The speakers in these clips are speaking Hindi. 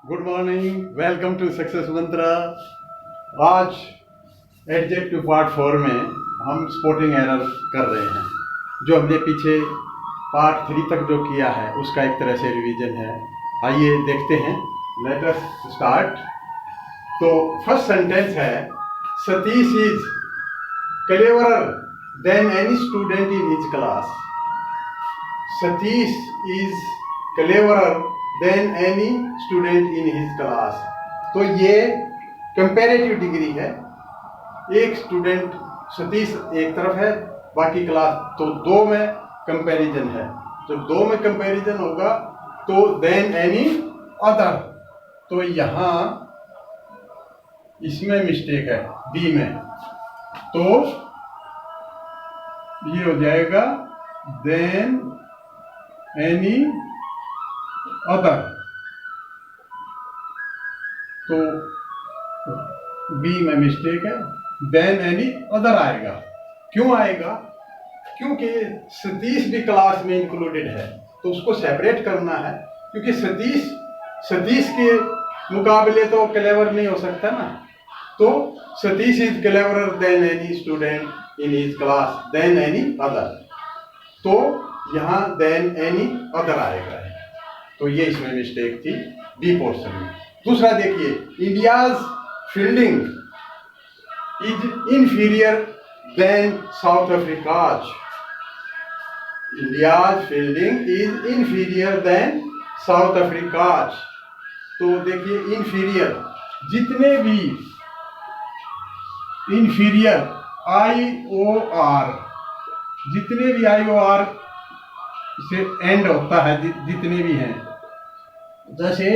Good morning, welcome to success mantra. आज एडजेक्टिव पार्ट 4 में हम स्पोर्टिंग एरर कर रहे हैं। जो हमने पीछे पार्ट 3 तक जो किया है उसका एक तरह से रिवीजन है। आइए देखते हैं, लेट अस स्टार्ट। तो फर्स्ट सेंटेंस है, Satish is cleverer than any student in his class. Satish is cleverer than any student in his class. तो ये कंपैरेटिव डिग्री है। एक स्टूडेंट सतीश एक तरफ है, बाकी क्लास, तो दो में कंपैरिजन है। जब दो में कंपैरिजन होगा तो देन एनी अदर। तो यहाँ इसमें मिस्टेक है, बी में, तो ये हो जाएगा देन एनी अदर। तो बी में मिस्टेक है, देन एनी अदर आएगा। क्यों आएगा? क्योंकि सतीश भी क्लास में इंक्लूडेड है, तो उसको सेपरेट करना है। क्योंकि सतीश के मुकाबले तो क्लेवर नहीं हो सकता ना। तो Satish is cleverer than any student in his class than any other. तो यहाँ देन एनी अदर आएगा। तो ये इसमें मिस्टेक थी बी पोर्शन में। दूसरा देखिए, India's fielding is inferior than South Africa's. India's fielding is inferior than South Africa's. तो देखिए, इंफीरियर, जितने भी इंफीरियर IOR, जितने भी IOR से एंड होता है, जितने भी हैं, जैसे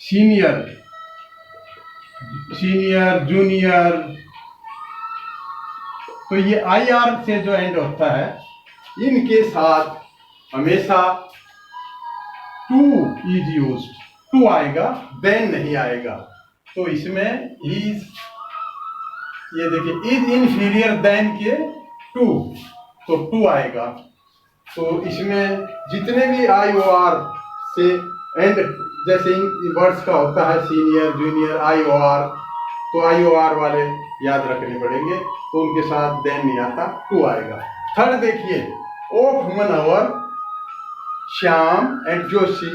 सीनियर, जूनियर, तो ये IR से जो एंड होता है, इनके साथ हमेशा टू इज यूज्ड। टू आएगा, देन नहीं आएगा। तो इसमें इज, ये देखिए, इज इंफीरियर देन के टू, तो टू आएगा। तो इसमें जितने भी IOR से एंड, जैसे इन वर्ड्स का होता है सीनियर, जूनियर, IOR, तो IOR वाले याद रखने पड़ेंगे। तो उनके साथ देन नहीं आता, टू आएगा। थर्ड देखिए, of Manohar, Shyam and Joshi,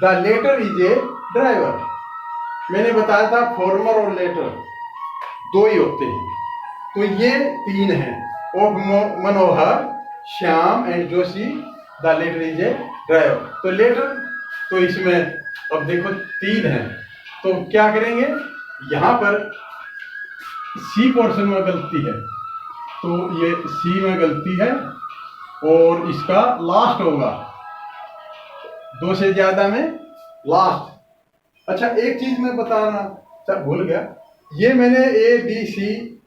the latter is a driver. मैंने बताया था फॉर्मर और लेटर दो ही होते हैं, तो ये तीन हैं, of Manohar, Shyam and Joshi, the latter is a driver. तो लेटर, तो इसमें अब देखो तीन है, तो क्या करेंगे, यहाँ पर सी पोर्शन में गलती है, तो ये सी में गलती है और इसका लास्ट होगा, दो से ज्यादा में लास्ट। अच्छा, एक चीज मैं बताना भूल गया, ये मैंने ABC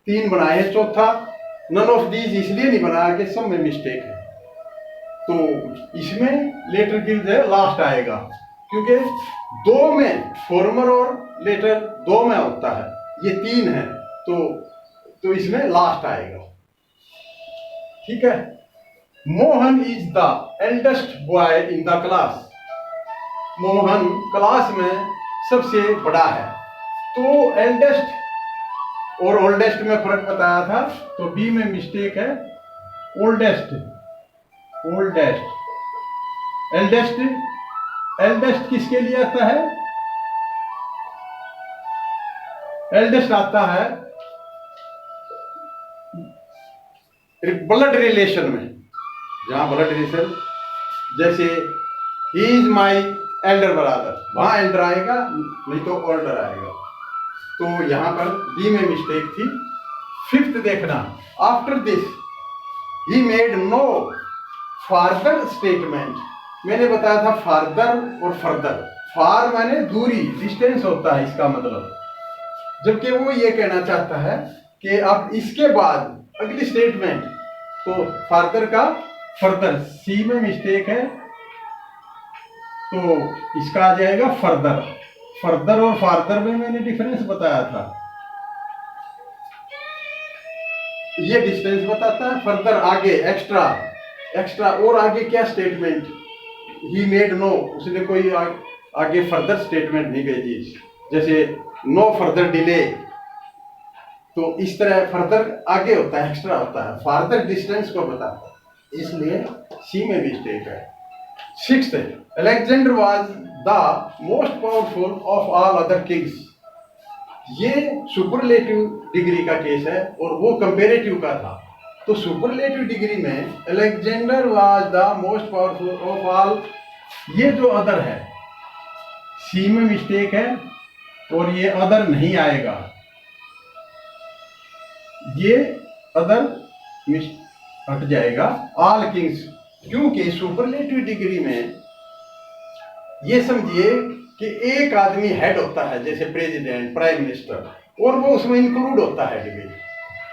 3 बनाए हैं, चौथा नन ऑफ दीज इसलिए नहीं बनाया कि सब में मिस्टेक है। तो इसमें लेटर की जगह लास्ट आएगा, क्योंकि दो में फॉर्मर और लेटर दो में होता है, ये तीन है, तो इसमें लास्ट आएगा। ठीक है। Mohan is the eldest boy in the class. Mohan class में सबसे बड़ा है। तो एल्डेस्ट और ओल्डेस्ट में फर्क बताया था, तो बी में मिस्टेक है, ओल्डेस्ट, एल्डेस्ट किसके लिए आता है? एल्डेस्ट आता है ब्लड रिलेशन में, जहां ब्लड रिलेशन, जैसे he is my elder brother, वहां एल्डर आएगा, नहीं तो ओल्डर आएगा। तो यहां पर बी में मिस्टेक थी। फिफ्थ देखना, after this he made no farther statement. मैंने बताया था फार्दर और फर्दर, फार माने दूरी, डिस्टेंस होता है इसका मतलब, जबकि वो ये कहना चाहता है कि अब इसके बाद अगली स्टेटमेंट, तो फार्दर का फर्दर, सी में मिस्टेक है, तो इसका आ जाएगा फर्दर। फर्दर और फार्दर में मैंने डिफरेंस बताया था, ये डिस्टेंस बताता है, फर्दर आगे, एक्स्ट्रा, और आगे क्या स्टेटमेंट, ही मेड नो, उसने कोई आगे फर्दर स्टेटमेंट नहीं भेजी, जैसे नो फर्दर डिले, तो इस तरह फर्दर आगे होता है, एक्स्ट्रा होता है, फार्दर डिस्टेंस को बताता है, इसलिए सी में मिस्टेक है। 6th, Alexander was the most powerful of all other Kings. ये सुपरलेटिव डिग्री का केस है और वो कंपेरेटिव का था। तो सुपरलेटिव डिग्री में Alexander was the most powerful of all, ये जो अदर है सी में मिस्टेक है और ये अदर नहीं आएगा, ये अदर हट जाएगा, ऑल किंग्स। क्योंकि सुपरलेटिव डिग्री में ये समझिए कि एक आदमी हेड होता है, जैसे प्रेसिडेंट, प्राइम मिनिस्टर, और वो उसमें इंक्लूड होता है डिग्री,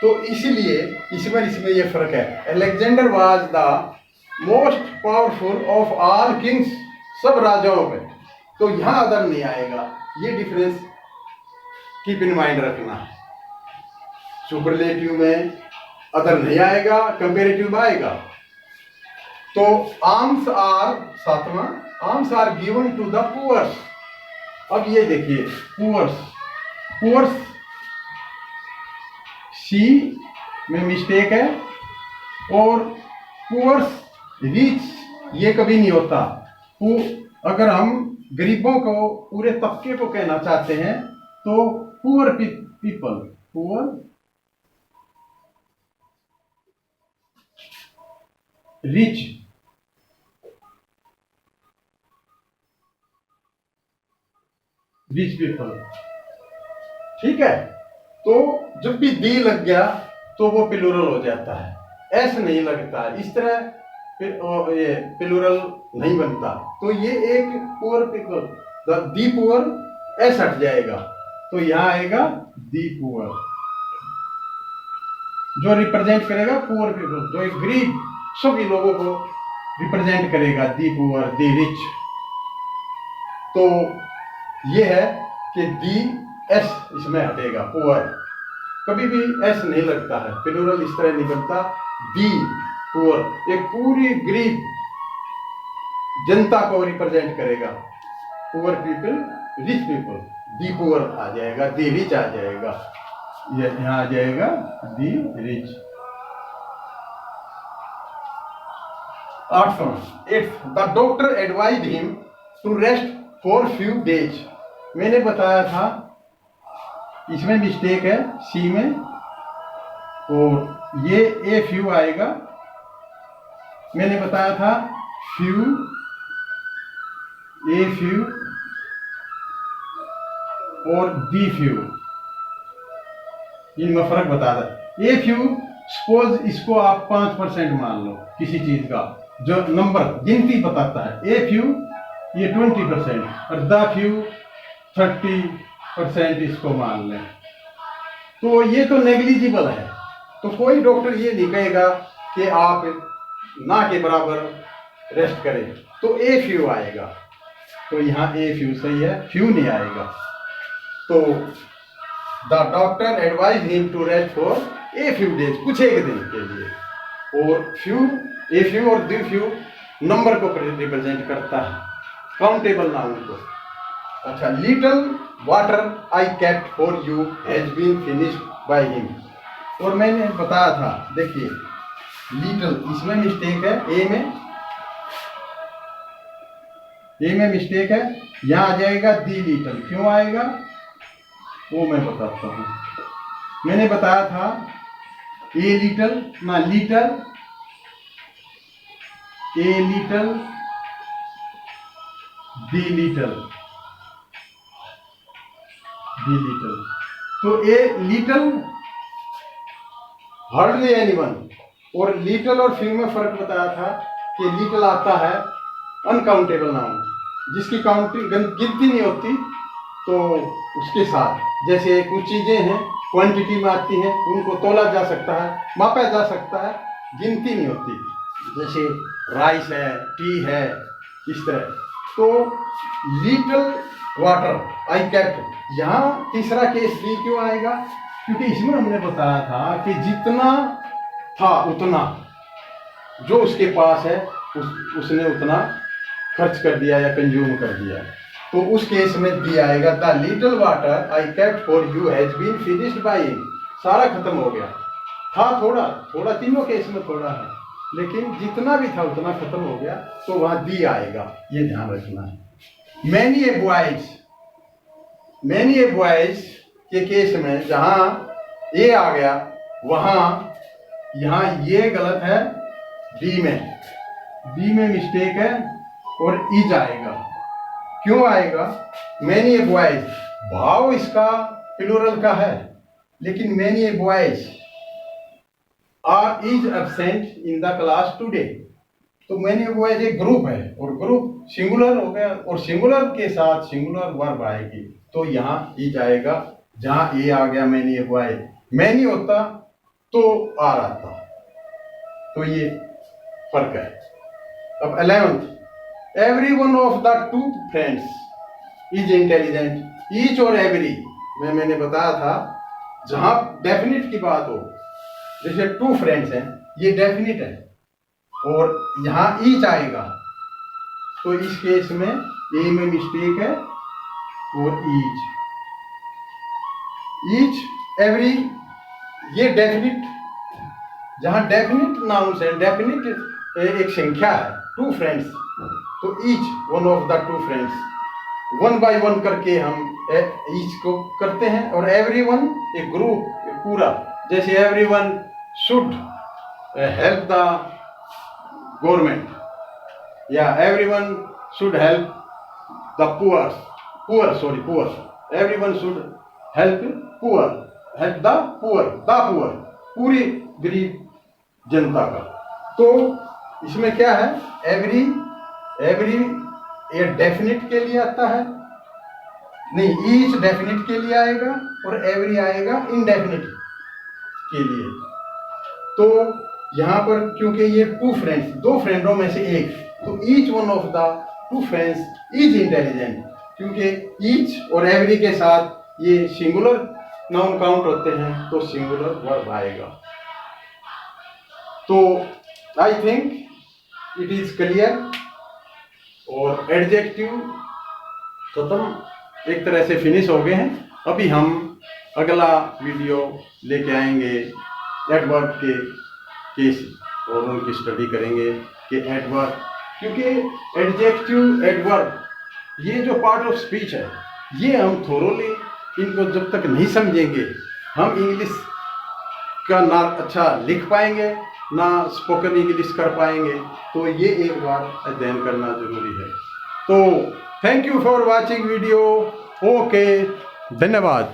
तो इसलिए इसमें ये फर्क है। Alexander was the most powerful of all kings, सब राजाओं में, तो यहां अदर नहीं आएगा, ये डिफरेंस कीप इन माइंड रखना। सुपरलेटिव में अदर नहीं आएगा, कंपेरेटिव में आएगा। तो आर्म्स आर, 7वां, alms are given to the poors. अब ये देखिए पुअर्स सी में मिस्टेक है, और पुअर्स रिच ये कभी नहीं होता। अगर हम गरीबों को, पूरे तबके को कहना चाहते हैं तो poor people, poor rich, rich people, ठीक है। तो जब भी दी लग गया तो वो प्लूरल हो जाता है, एस नहीं लगता, इस तरह ये प्लूरल नहीं बनता। तो ये एक poor people, the poor, S हट जाएगा, तो यहां आएगा दी पुअर, जो रिप्रेजेंट करेगा पुअर पीपल, जो एक गरीब सभी लोगों को रिप्रेजेंट करेगा, दी पुअर, दी रिच। तो ये है कि दी एस इसमें हटेगा, पुअर, कभी भी एस नहीं लगता है, प्लूरल इस तरह नहीं बनता। दी पुअर एक पूरी गरीब जनता को रिप्रेजेंट करेगा, poor people, rich people, the poor आ जाएगा, दी रिच आ जाएगा, यहां आ जाएगा the rich. 8th, the doctor advise him to rest for few days. मैंने बताया था इसमें मिस्टेक है सी में, और ये ए फ्यू आएगा। मैंने बताया था फ्यू, ए फ्यू और दी फ्यू, इनमें फर्क बता दे। ए फ्यू सपोज इसको आप 5% मान लो, किसी चीज का जो नंबर गिनती बताता है, ए फ्यू ये 20% और द फ्यू 30% इसको मान लें, तो ये तो नेग्लिजिबल है। तो कोई डॉक्टर ये नहीं कहेगा कि आप ना के बराबर रेस्ट करें, तो ए फ्यू आएगा, तो यहाँ ए फ्यू सही है, फ्यू नहीं आएगा। तो the doctor advise him to rest for a few days, कुछ एक दिन के लिए, और फ्यू, ए फ्यू और दी फ्यू नंबर को रिप्रेजेंट करता है, काउंटेबल नाउन को। अच्छा, little water I kept for you has been finished by him, और मैंने बताया था, देखिए लिटिल इसमें मिस्टेक है, ए में मिस्टेक है, यहां आ जाएगा दी लिटिल, क्यों आएगा वो मैं बताता हूं। मैंने बताया था ए लिटिल ना little, a little, the little, the little, तो ए लिटिल हार्डली एनीवन, और लिटिल और फ्यू में फर्क बताया था कि लिटिल आता है अनकाउंटेबल नाउन, जिसकी काउंटिंग गिनती नहीं होती, तो उसके साथ जैसे कुछ चीजें हैं क्वांटिटी में आती हैं, उनको तोला जा सकता है, मापा जा सकता है, गिनती नहीं होती, जैसे राइस है, टी है, इस तरह। तो लिटिल वाटर आई केप्ट, यहाँ तीसरा केस भी क्यों आएगा, क्योंकि इसमें हमने बताया था कि जितना था उतना जो उसके पास है उसने उतना खर्च कर दिया या कंज्यूम कर दिया, तो उस केस में दी आएगा the little water I kept for you has been finished by him. सारा खत्म हो गया था, थोड़ा थोड़ा तीनों केस में थोड़ा है, लेकिन जितना भी था उतना खत्म हो गया, तो वहां दी आएगा, ये ध्यान रखना है। मैनी ए बॉयज के केस में जहां ए आ गया वहां यहां ये गलत है, बी में मिस्टेक है और इज आएगा। क्यों आएगा? मैनी ए बॉयज, भाव इसका प्लूरल का है, लेकिन many a boys are is absent in the class today. तो मैनी ए बॉयज एक ग्रुप है और ग्रुप सिंगुलर हो गया और सिंगुलर के साथ सिंगुलर वर्ब आएगी, तो यहाँ इज आएगा। जहां ए आ गया मैनी ए बॉय, मैनी होता तो आ रहा था, तो ये फर्क है। अब 11th, every one of the two friends is intelligent. Each और एवरी में मैंने बताया था, जहां डेफिनिट की बात हो, जैसे टू फ्रेंड्स हैं, ये डेफिनिट है और यहां ईच आएगा, तो इस केस में ए में मिस्टेक है और ईच एवरी ये डेफिनिट, जहां डेफिनिट नाउन्स है, डेफिनिट एक संख्या है, टू फ्रेंड्स, तो each one of the two friends, one by one करके हम ईच को करते हैं, और एवरी वन एक ग्रुप, एक पूरा, जैसे every one should help the government, या every one should help the poor, every one should help the poor, पूरी गरीब जनता का। तो इसमें क्या है, एवरी ये डेफिनिट के लिए आता है, नहीं, ईच डेफिनिट के लिए आएगा और एवरी आएगा इनडेफिनिट के लिए। तो यहां पर क्योंकि ये टू फ्रेंड्स, दो फ्रेंडों में से एक, तो each one of the two friends is intelligent, क्योंकि ईच और एवरी के साथ ये सिंगुलर नाउन काउंट होते हैं, तो सिंगुलर वर्ब आएगा। तो I think it is clear. और एडजेक्टिव खत्म, एक तरह से फिनिश हो गए हैं। अभी हम अगला वीडियो लेके आएंगे एडवर्ब के केस और उनकी स्टडी करेंगे कि एडवर्ब, क्योंकि एडजेक्टिव एडवर्ब ये जो पार्ट ऑफ स्पीच है, ये हम थोरोली इनको जब तक नहीं समझेंगे, हम इंग्लिश का ना अच्छा लिख पाएंगे ना स्पोकन इंग्लिश कर पाएंगे। तो ये एक बार अध्ययन करना जरूरी है। तो thank you for watching video. Okay, धन्यवाद।